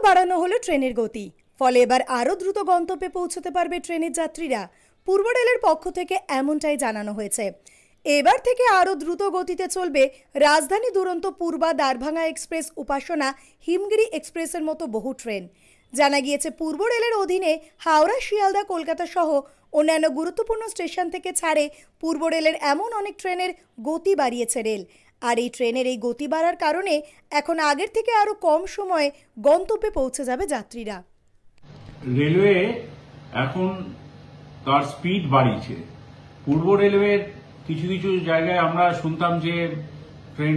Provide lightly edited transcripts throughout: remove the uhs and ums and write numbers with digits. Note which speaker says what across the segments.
Speaker 1: বাড়ানো হলো ট্রেনের গতি। ফলে এবার আরও দ্রুত গন্তব্যে পৌঁছতে পারবে ট্রেনের যাত্রীরা। পূর্ব রেলের পক্ষ থেকে এমনটাই জানানো হয়েছে। এবার থেকে আরও দ্রুত গতিতে চলবে রাজধানী দুরন্ত পূর্বা দ্বারভাঙা এক্সপ্রেস, উপাসনা, হিমগিরি এক্সপ্রেসের মতো বহু ট্রেন। জানা গিয়েছে পূর্ব রেলের অধীনে হাওড়া, শিয়ালদা, কলকাতা সহ অন্যান্য গুরুত্বপূর্ণ স্টেশন থেকে ছাড়ে পূর্ব রেলের এমন অনেক ট্রেনের গতি বাড়িয়েছে রেল। আর এই ট্রেনের এই গতি বাড়ার কারণে এখন আগের থেকে আরো কম সময়ে গন্তব্যে পৌঁছে যাবে যাত্রীরা।
Speaker 2: রেলওয়ে এখন তার স্পিড বাড়িয়েছে। পূর্ব রেলওয়ের কিছু কিছু জায়গায় আমরা শুনতাম যে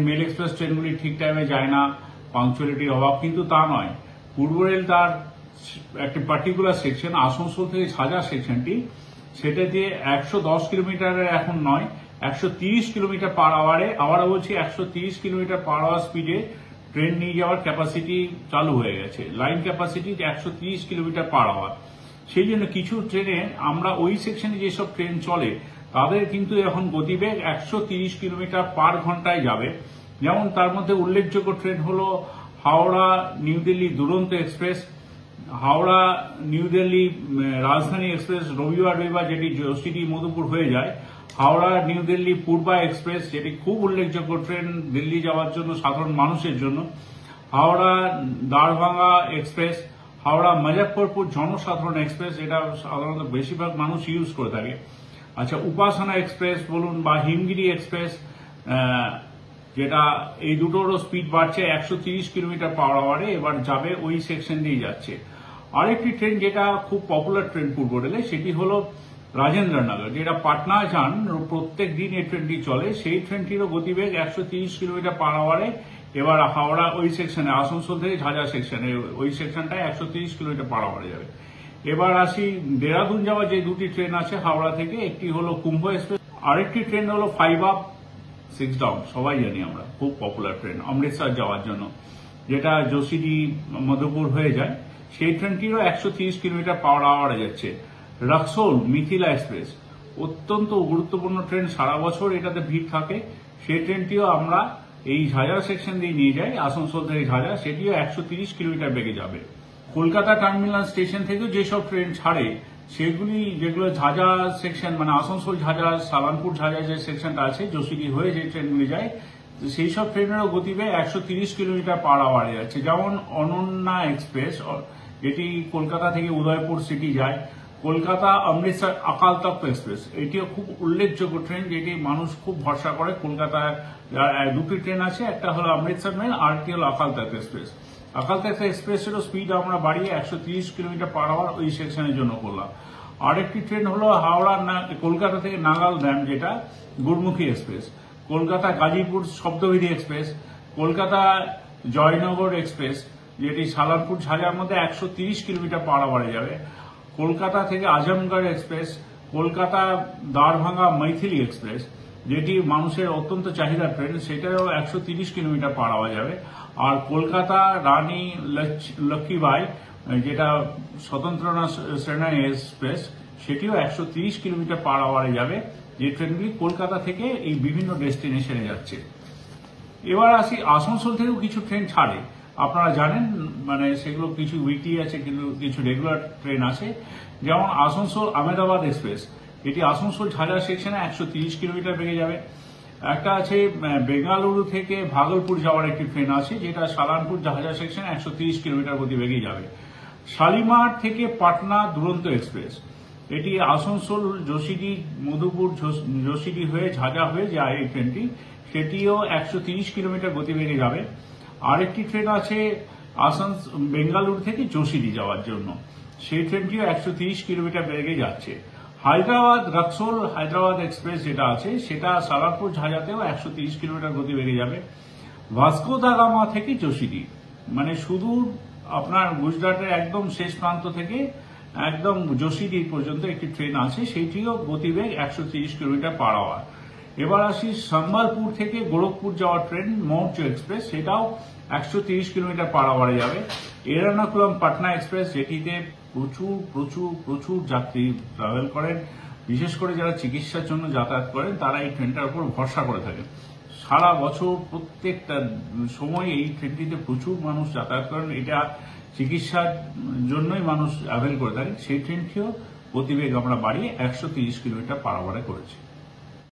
Speaker 2: মেল এক্সপ্রেস ট্রেনগুলি ঠিক টাইমে যায় না, পাংচুয়ালিটির অভাব, কিন্তু তা নয়। পূর্ব রেল তার একটা পার্টিকুলার সেকশন, আসানসোল থেকে ঝাঁঝা সেকশনটি, সেটা দিয়ে 110 কিলোমিটারের এখন নয়, 130 কিলোমিটার পার আওয়ারে, আবার বলছি 130 কিলোমিটার পার আওয়ার স্পিডে ট্রেন নিয়ে যাওয়ার ক্যাপাসিটি চালু হয়ে গেছে। Line capacity 130 kilometre per hour. সেই জন্য কিছু ট্রেনে আমরা ওই সেকশনে যেসব ট্রেন চলে তাদের কিন্তু এখন গতিবেগ 130 কিলোমিটার পার ঘন্টায় যাবে। যেমন তার মধ্যে উল্লেখযোগ্য ট্রেন হলো হাওড়া নিউ দিল্লি দুরন্ত এক্সপ্রেস, হাওড়া নিউ দিল্লি রাজধানী এক্সপ্রেস রবিবার যেটি জসিডি মধুপুর হয়ে যায়, হাওড়া নিউ দিল্লি পূর্বা এক্সপ্রেস যেটি খুব উল্লেখযোগ্য ট্রেন দিল্লি যাওয়ার জন্য, সাধারণ মানুষের জন্য, হাওড়া দ্বারভাঙা এক্সপ্রেস, হাওড়া মুজফ্ফরপুর জনসাধারণ এক্সপ্রেস, এটা সাধারণত বেশিরভাগ মানুষ ইউজ করে থাকে। আচ্ছা, উপাসনা এক্সপ্রেস বলুন বা হিমগিরি এক্সপ্রেস, যেটা এই দুটোরও স্পিড বাড়ছে 130 কিলোমিটার পার আওয়ারে, এবার যাবে ওই সেকশন দিয়ে যাচ্ছে। আরেকটি ট্রেন যেটা খুব পপুলার ট্রেন পূর্ব রেলে, সেটি হলো রাজেন্দ্রনগর, যেটা পাটনা যান প্রত্যেক দিন এই ট্রেনটি চলে। সেই ট্রেনটিরও গতিবেগ 130 কিলোমিটার পার আওয়ারে। এবার হাওড়া ওই সেকশনে, আসানসোল থেকে ঝাঁঝা সেকশনে, ওই সেকশনটায় 130 কিলোমিটার পার আওয়ারে যাবে। এবার আসি দেরাদুন যাওয়া যে দুটি ট্রেন আছে হাওড়া থেকে, একটি হলো কুম্ভ এক্সপ্রেস, আরেকটি ট্রেন হলো 5 up 6 down, সবাই জানি আমরা, খুব পপুলার ট্রেন অমৃতসর যাওয়ার জন্য, যেটা জসিডি মধুপুর হয়ে যায়। সেই ট্রেনটিরও 130 কিলোমিটার পার আওয়ারে যাচ্ছে। রক্সোল মিথিলা এক্সপ্রেস, অত্যন্ত গুরুত্বপূর্ণ ট্রেন, সারা বছর এটাতে ভিড় থাকে। সেই ট্রেনটিও আমরা এই ঝাঁঝা সেকশন দিয়ে নিয়ে যাই, আসানসোল থেকে ঝাঁঝা, সেটিও 130 কিলোমিটার বেগে যাবে। কলকাতা টার্মিনাল স্টেশন থেকেও যেসব ট্রেন ছাড়ে সেগুলি, যেগুলো ঝাঁঝা সেকশন মানে আসানসোল ঝাঁঝা, সালানপুর ঝাঁঝা যে সেকশনটা আছে, জসিডি হয়ে যে ট্রেনগুলি যায়, সেই সব ট্রেনেরও গতিবেগ 130 কিলোমিটার পার আওয়ারে যাচ্ছে। যেমন অনন্যা এক্সপ্রেস, যেটি কলকাতা থেকে উদয়পুর সিটি যায়, কলকাতা অমৃতসর আকাল তখ্ত এক্সপ্রেস, এটিও খুব উল্লেখযোগ্য ট্রেন, যেটি মানুষ খুব ভরসা করে। কলকাতায় দুটি ট্রেন আছে, একটা হলো অমৃতসর মেল, আরেকটি হলো আকাল তখ্ত এক্সপ্রেস। আকাল তখ্ত এক্সপ্রেসেরও স্পিড আমরা বাড়িয়ে 130 কিলোমিটার পার আওয়ার ওই সেকশনের জন্য করলাম। আরেকটি ট্রেন হলো হাওড়া কলকাতা থেকে নাগাল ড্যাম, যেটা গুরমুখী এক্সপ্রেস, কলকাতা গাজীপুর শব্দবিধি এক্সপ্রেস, কলকাতা জয়নগর এক্সপ্রেস, যেটি সালানপুর ঝাঁঝার মধ্যে 130 কিলোমিটার পার আওয়ারে যাবে। কলকাতা থেকে আজমগড় এক্সপ্রেস, কলকাতা দ্বারভাঙা মৈথিলি এক্সপ্রেস, যেটি মানুষের অত্যন্ত চাহিদার ট্রেন, সেটাও 130 কিলোমিটার পার আওয়ার যাবে। আর কলকাতা রানী লক্ষ্মীবাই, যেটা স্বতন্ত্রতা সেনানি এক্সপ্রেস, সেটিও 130 কিলোমিটার পার আওয়ারে যাবে। যে ট্রেনগুলি কলকাতা থেকে এই বিভিন্ন ডেস্টিনেশনে যাচ্ছে। এবার আসি, আসানসোল থেকেও কিছু ট্রেন ছাড়ে, আপনারা জানেন, মানে সেগুলো কিছু উইকলি আছে, কিন্তু কিছু রেগুলার ট্রেন আছে। যেমন আসানসোল আহমেদাবাদ এক্সপ্রেস, এটি আসানসোল ঝাঁঝা সেকশনে 130 কিলোমিটার বেগে যাবে। একটা আছে বেঙ্গালুরু থেকে ভাগলপুর যাওয়ার একটি ট্রেন আছে, যেটা সালানপুর ঝাঁঝা সেকশনে 130 কিলোমিটার গতিবেগে যাবে। শালিমার থেকে পাটনা দুরন্ত এক্সপ্রেস, এটি আসানসোল জসিডি মধুপুর জসিডি হয়ে ঝাঁঝা হয়ে যায় এই ট্রেনটি, সেটিও 130 কিলোমিটার গতিবেগে যাবে। আরেকটি ট্রেন আছে বেঙ্গালুরু থেকে জসিডি যাওয়ার জন্য, সেই ট্রেনটিও 130 কিলোমিটার বেগে যাচ্ছে। হায়দ্রাবাদ রক্সোল হায়দ্রাবাদ এক্সপ্রেস যেটা আছে, সেটা সালারপুর ঝাঁঝাতেও 130 কিলোমিটার গতিবেগে যাবে। ভাস্কো দা গামা থেকে জসিডি, মানে সুদূর আপনার গুজরাটের একদম শেষ প্রান্ত থেকে একদম জসিডি পর্যন্ত একটি ট্রেন আছে, সেইটিও গতিবেগ 130 কিলোমিটার পার আওয়ার। এবার আসি সম্বলপুর থেকে গোরখপুর যাওয়ার ট্রেন মৌর্য এক্সপ্রেস, সেটাও 130 কিলোমিটার পার আওয়ারে যাবে। এরানাকুলাম পাটনা এক্সপ্রেস, যেটিতে প্রচুর প্রচুর প্রচুর যাত্রী ট্রাভেল করেন, বিশেষ করে যারা চিকিৎসার জন্য যাতায়াত করেন তারা এই ট্রেনটার উপর ভরসা করে থাকেন। সারা বছর প্রত্যেকটা সময় এই ট্রেনটিতে প্রচুর মানুষ যাতায়াত করেন। এটা চিকিৎসার জন্যই মানুষ অ্যাভেল করে থাকে, সেই ট্রেনটিও গতিবেগ আমরা বাড়িয়ে 130 কিলোমিটার পার আওয়ারে করেছি।